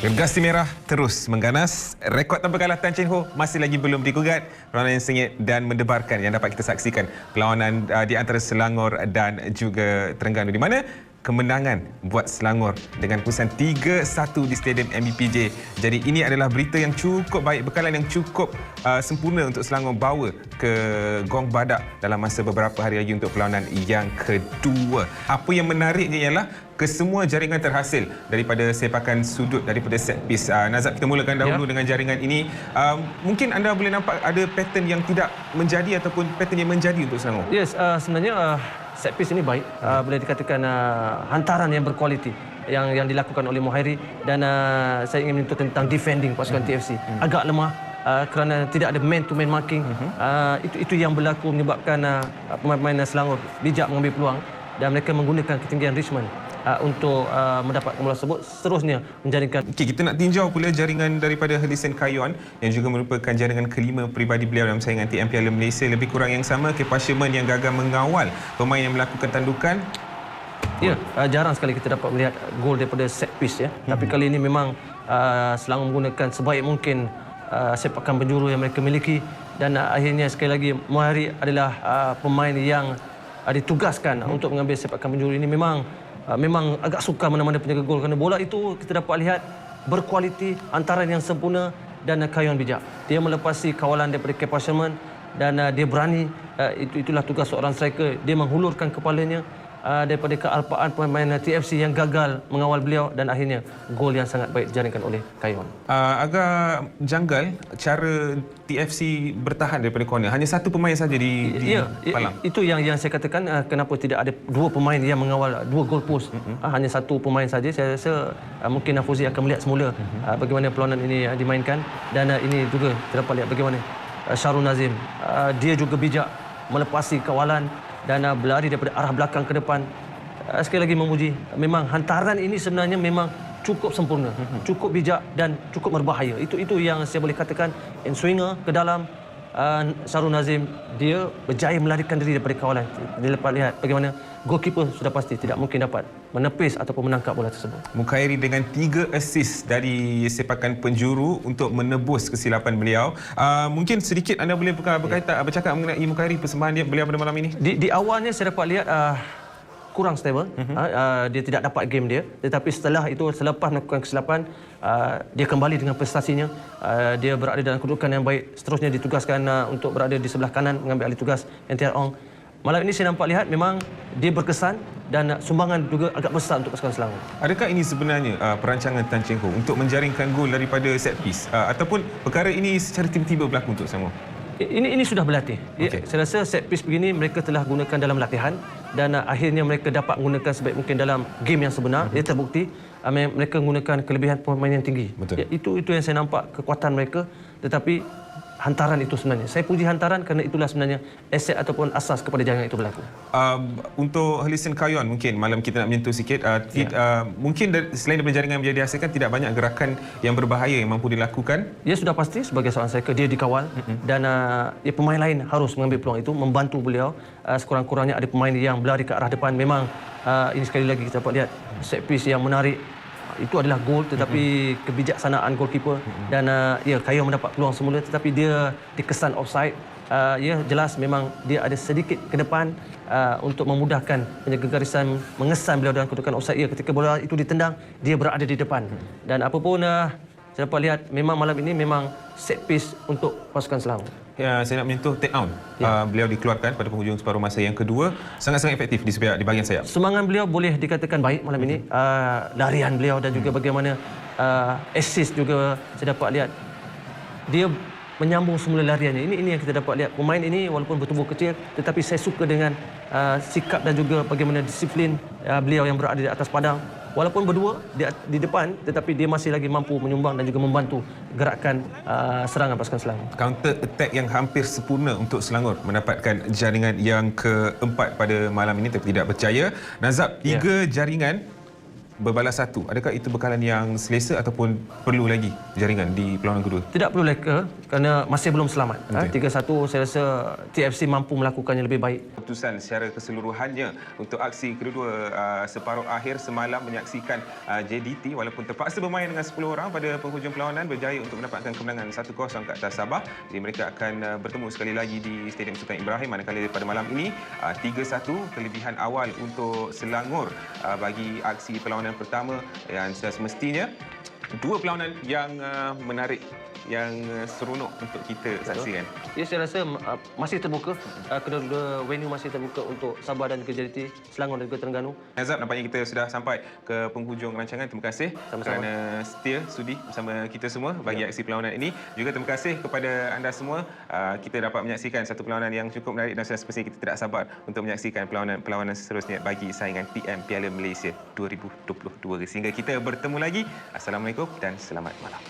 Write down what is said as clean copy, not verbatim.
Gergasi Merah terus mengganas. Rekod tanpa kalah Tan Chin Ho masih lagi belum digugat. Perlawanan yang sengit dan mendebarkan yang dapat kita saksikan. Perlawanan di antara Selangor dan juga Terengganu, di mana kemenangan buat Selangor dengan keputusan 3-1 di Stadium MBPJ. Jadi ini adalah berita yang cukup baik, bekalan yang cukup sempurna untuk Selangor bawa ke Gong Badak dalam masa beberapa hari lagi untuk perlawanan yang kedua. Apa yang menariknya ialah kesemua jaringan terhasil daripada sepakan sudut, daripada set piece. Nazab, kita mulakan dahulu dengan jaringan ini. Mungkin anda boleh nampak ada pattern yang tidak menjadi ataupun pattern yang menjadi untuk Selangor. Yes, sebenarnya set piece ini baik. Boleh dikatakan hantaran yang berkualiti yang dilakukan oleh Mohairi, dan saya ingin menyentuh tentang defending pasukan TFC. Agak lemah kerana tidak ada man-to-man marking. Itu yang berlaku menyebabkan pemain-pemain Selangor bijak mengambil peluang dan mereka menggunakan ketinggian Richmond untuk mendapatkan bola tersebut, seterusnya menjaringkan. Okey, kita nak tinjau pula jaringan daripada Helisen Kayuan yang juga merupakan jaringan kelima peribadi beliau dalam saingan TM Piala Malaysia. Lebih kurang yang sama, Kepa Sherman yang gagal mengawal pemain yang melakukan tandukan. Ya, jarang sekali kita dapat melihat gol daripada set piece ya. Tapi kali ini memang Selangor menggunakan sebaik mungkin sepakan penjuru yang mereka miliki, dan akhirnya sekali lagi Mohairi adalah pemain yang ditugaskan untuk mengambil sepakan penjuru ini. Memang agak sukar mana-mana penjaga gol kerana bola itu kita dapat lihat berkualiti, hantaran yang sempurna dan Kayuan bijak. Dia melepasi kawalan daripada Kepa Sherman dan dia berani. Itulah tugas seorang striker. Dia menghulurkan kepalanya daripada kealpaan pemain TFC yang gagal mengawal beliau, dan akhirnya gol yang sangat baik dijaringkan oleh Kayuan. Agak janggal cara TFC bertahan daripada corner. Hanya satu pemain saja di palang. Itu yang saya katakan, kenapa tidak ada dua pemain yang mengawal dua goal post. Hanya satu pemain saja. Saya rasa mungkin Nafuzi akan melihat semula bagaimana perlawanan ini dimainkan, dan ini juga kita dapat lihat bagaimana Syarul Nazim dia juga bijak melepasi kawalan dan berlari daripada arah belakang ke depan. Sekali lagi memuji, memang hantaran ini sebenarnya memang cukup sempurna, cukup bijak dan cukup berbahaya. Itu yang saya boleh katakan. In swinger ke dalam, Syarul Nazim dia berjaya melarikan diri daripada kawalan. Dia dapat lihat bagaimana goalkeeper sudah pasti tidak mungkin dapat menepis ataupun menangkap bola tersebut. Mohairi dengan 3 assist dari sepakan penjuru untuk menebus kesilapan beliau. Mungkin sedikit anda boleh bercakap mengenai Mohairi, persembahan beliau pada malam ini. Di awalnya saya dapat lihat kurang stable. Dia tidak dapat game dia, tetapi setelah itu, selepas melakukan kesilapan, dia kembali dengan prestasinya. Dia berada dalam kedudukan yang baik, seterusnya ditugaskan untuk berada di sebelah kanan mengambil alih tugas NTR Ong. Malam ini saya nampak lihat memang dia berkesan dan sumbangan juga agak besar untuk pasukan Selangor. Adakah ini sebenarnya perancangan Tan Chin Ho untuk menjaringkan gol daripada set piece, ataupun perkara ini secara tiba-tiba berlaku untuk Selangor? Ini sudah berlatih. Okay. Saya rasa set piece begini mereka telah gunakan dalam latihan, dan akhirnya mereka dapat menggunakan sebaik mungkin dalam game yang sebenar. Dia terbukti mereka menggunakan kelebihan pemain yang tinggi. Itu yang saya nampak kekuatan mereka. Tetapi hantaran itu sebenarnya, saya puji hantaran kerana itulah sebenarnya aset ataupun asas kepada jaringan itu berlaku. Untuk Helisen Kayuan, mungkin malam kita nak menyentuh sikit. Mungkin selain daripada jaringan yang dihasilkan, tidak banyak gerakan yang berbahaya yang mampu dilakukan. Ya, sudah pasti sebagai seorang striker dia dikawal, dan pemain lain harus mengambil peluang itu, membantu beliau. Sekurang-kurangnya ada pemain yang berlari ke arah depan. Memang ini sekali lagi kita dapat lihat set piece yang menarik. Itu adalah gol, tetapi kebijaksanaan goalkeeper, dan Kayuan mendapat peluang semula tetapi dia dikesan offside. Jelas memang dia ada sedikit ke depan untuk memudahkan penjaga garisan mengesan beliau dalam kedudukan offside. Ketika bola itu ditendang, dia berada di depan, dan apapun saya dapat lihat memang malam ini memang set piece untuk pasukan Selangor. Ya, saya nak menyentuh take down. Beliau dikeluarkan pada penghujung separuh masa yang kedua. Sangat-sangat efektif di bahagian sayap. Semangat beliau boleh dikatakan baik malam ini. Larian beliau dan juga bagaimana assist juga saya dapat lihat. Dia menyambung semula lariannya. Ini yang kita dapat lihat. Pemain ini walaupun bertubuh kecil, tetapi saya suka dengan sikap dan juga bagaimana disiplin beliau yang berada di atas padang. Walaupun berdua di depan, tetapi dia masih lagi mampu menyumbang dan juga membantu gerakan serangan pasukan Selangor. Counter attack yang hampir sempurna untuk Selangor mendapatkan jaringan yang keempat pada malam ini, tapi tidak berjaya. Nazab, 3 jaringan berbalas satu. Adakah itu bekalan yang selesa ataupun perlu lagi jaringan di perlawanan kedua? Tidak perlu leka kerana masih belum selamat. 3-1 saya rasa TFC mampu melakukannya lebih baik. Keputusan secara keseluruhannya untuk aksi kedua separuh akhir semalam menyaksikan JDT walaupun terpaksa bermain dengan 10 orang pada penghujung perlawanan berjaya untuk mendapatkan kemenangan 1-0 ke atas Sabah. Jadi mereka akan bertemu sekali lagi di Stadium Sultan Ibrahim, manakala pada malam ini 3-1 kelebihan awal untuk Selangor bagi aksi perlawanan pertama yang semestinya dua perlawanan yang menarik, yang seronok untuk kita saksikan. Ya, saya rasa masih terbuka. Kedua-dua venue masih terbuka untuk Sabah dan juga JDT, Selangor dan juga Terengganu. Nazab, nampaknya kita sudah sampai ke penghujung rancangan. Terima kasih kerana setia sudi bersama kita semua bagi aksi perlawanan ini. Juga terima kasih kepada anda semua. Kita dapat menyaksikan satu perlawanan yang cukup menarik dan semestinya kita tidak sabar untuk menyaksikan perlawanan seterusnya bagi saingan PM Piala Malaysia 2022. Sehingga kita bertemu lagi. Assalamualaikum dan selamat malam.